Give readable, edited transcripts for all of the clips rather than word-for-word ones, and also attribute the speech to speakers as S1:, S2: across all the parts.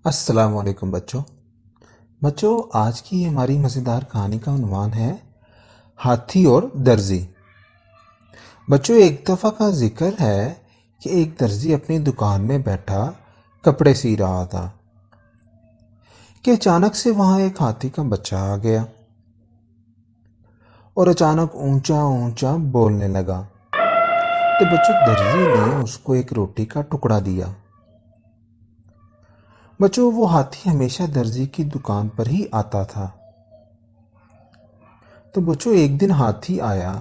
S1: السلام علیکم بچوں آج کی ہماری مزیدار کہانی کا عنوان ہے ہاتھی اور درزی۔ بچوں ایک دفعہ کا ذکر ہے کہ ایک درزی اپنی دکان میں بیٹھا کپڑے سی رہا تھا کہ اچانک سے وہاں ایک ہاتھی کا بچہ آ گیا اور اچانک اونچا اونچا بولنے لگا۔ تو بچوں درزی نے اس کو ایک روٹی کا ٹکڑا دیا۔ بچوں وہ ہاتھی ہمیشہ درزی کی دکان پر ہی آتا تھا۔ تو بچوں ایک دن ہاتھی آیا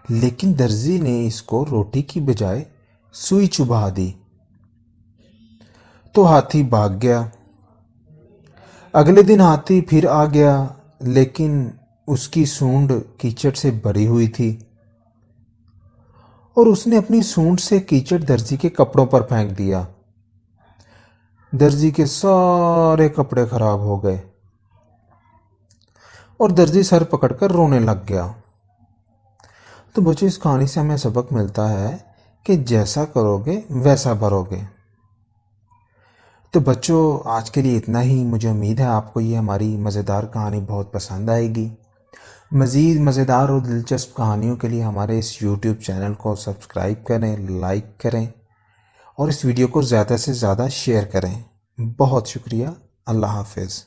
S1: لیکن درزی نے اس کو روٹی کی بجائے سوئی چبھا دی تو ہاتھی بھاگ گیا۔ اگلے دن ہاتھی پھر آ گیا لیکن اس کی سونڈ کیچڑ سے بھری ہوئی تھی اور اس نے اپنی سونڈ سے کیچڑ درزی کے کپڑوں پر پھینک دیا۔ درزی کے سارے کپڑے خراب ہو گئے اور درزی سر پکڑ کر رونے لگ گیا۔ تو بچوں اس کہانی سے ہمیں سبق ملتا ہے کہ جیسا کرو گے ویسا بھرو گے۔ تو بچوں آج کے لیے اتنا ہی۔ مجھے امید ہے آپ کو یہ ہماری مزیدار کہانی بہت پسند آئے گی۔ مزید مزیدار اور دلچسپ کہانیوں کے لیے ہمارے اس یوٹیوب چینل کو سبسکرائب کریں، لائک کریں اور اس ویڈیو کو زیادہ سے زیادہ شیئر کریں۔ بہت شکریہ۔ اللہ حافظ۔